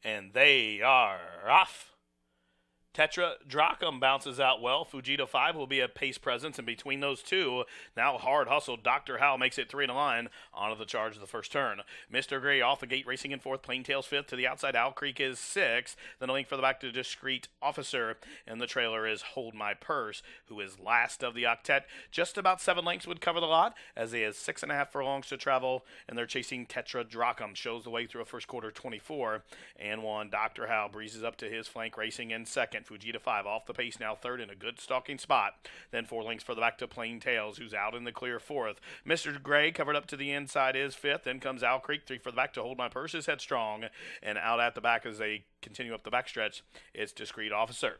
And they are off. Tetra Drachum bounces out well. Fujita 5 will be a pace presence, and between those two, now hard hustle. Dr. Hal makes it 3 in a line onto the charge of the first turn. Mr. Gray off the gate, racing in fourth. Plaintails fifth. To the outside, Owl Creek is sixth. Then a link for the back to Discreet Officer, and the trailer is Hold My Purse, who is last of the octet. Just about 7 lengths would cover the lot, as he has 6.5 furlongs to travel, and they're chasing Tetra Drachum. Shows the way through a first quarter 24 and 1. Dr. Hal breezes up to his flank, racing in second. Fujita 5 off the pace, now third in a good stalking spot. Then 4 lengths for the back to Plain Tails, who's out in the clear fourth. Mr. Gray covered up to the inside is fifth. Then comes Owl Creek, 3 for the back to Hold My Purse is Headstrong. And out at the back as they continue up the backstretch, it's Discreet Officer.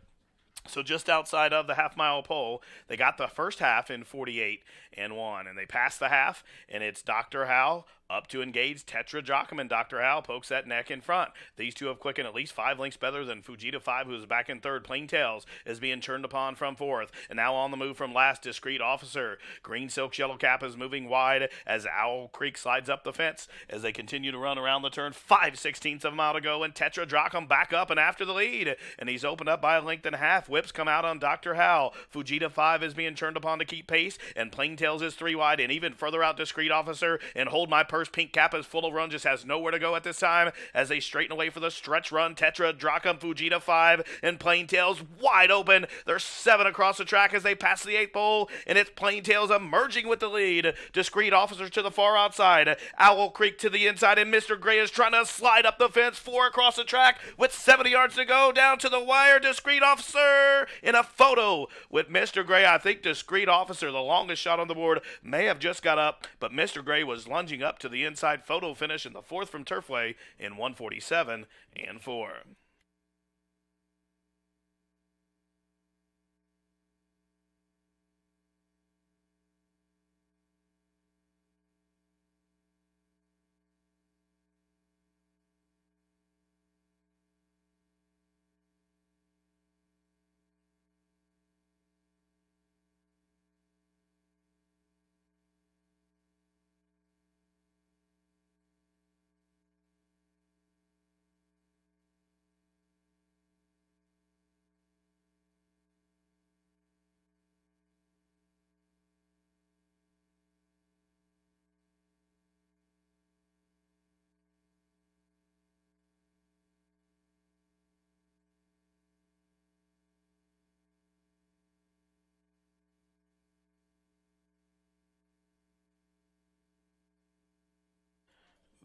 So just outside of the half-mile pole, they got the first half in 48 and 1, and they passed the half, and it's Dr. Hal up to engage Tetra Drachum, and Dr. Hal pokes that neck in front. These two have quickened at least 5 lengths better than Fujita 5, who's back in third. Plain Tails is being turned upon from fourth, and now on the move from last, Discreet Officer. Green Silk's yellow cap is moving wide as Owl Creek slides up the fence as they continue to run around the turn. 5/16 of a mile to go, and Tetra Drachum back up and after the lead, and he's opened up by a length and a half. Whips come out on Dr. Hal. Fujita 5 is being turned upon to keep pace, and Plain Tails is 3 wide, and even further out, Discreet Officer and Hold My Purse. Pink Cap is full of run, just has nowhere to go at this time as they straighten away for the stretch run. Tetra Drachum, Fujita 5, and Plain Tails wide open. They're 7 across the track as they pass the 8th pole, and it's Plain Tails emerging with the lead. Discreet Officer to the far outside. Owl Creek to the inside, and Mr. Gray is trying to slide up the fence. 4 across the track with 70 yards to go down to the wire. Discreet Officer in a photo with Mr. Gray. I think Discreet Officer, the longest shot on the board, may have just got up, but Mr. Gray was lunging up to the inside. Photo finish in the 4th from Turfway in 147 and 4.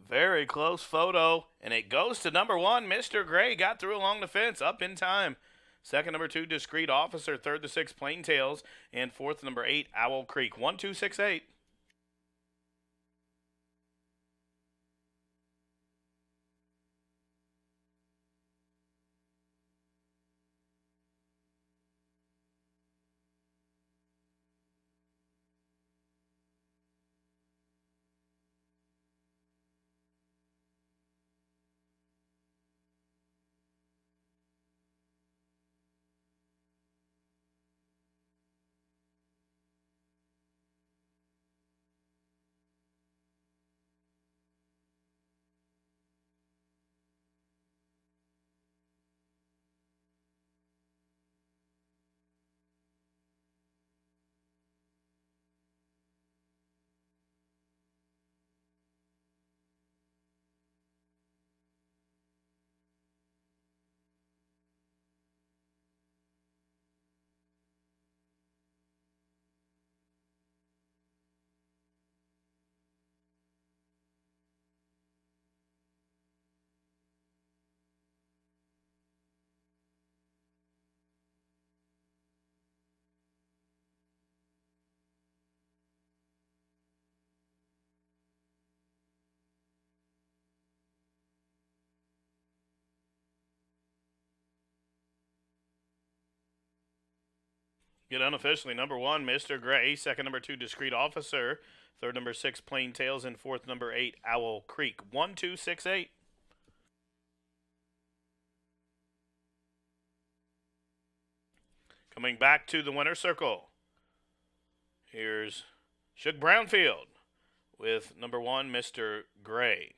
Very close photo, and it goes to number 1. Mr. Gray got through along the fence, up in time. Second, number 2, Discreet Officer. Third to 6, Plain Tails. And fourth, number 8, Owl Creek. 1-2-6-8. Get unofficially number 1, Mr. Gray. Second, number 2, Discreet Officer. Third, number 6, Plain Tails. And fourth, number 8, Owl Creek. 1-2-6-8. Coming back to the winner's circle. Here's Shug Brownfield with number 1, Mr. Gray.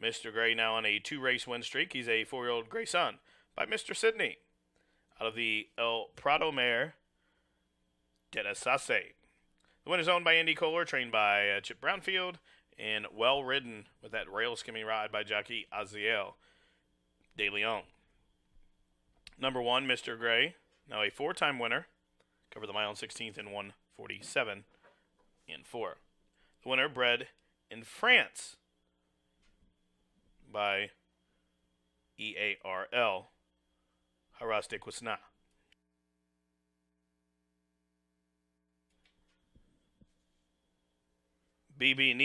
Mr. Gray now on a 2-race win streak. He's a 4-year-old Gray Son by Mr. Sydney out of the El Prado mare de la Sase. The winner's owned by Andy Kohler, trained by Chip Brownfield, and well ridden with that rail skimming ride by jockey Aziel De Leon. Number 1, Mr. Gray, now a 4-time winner. Covered the mile on 16th in 1:47 and 4. The winner bred in France by EARL Haras de Quesna. BB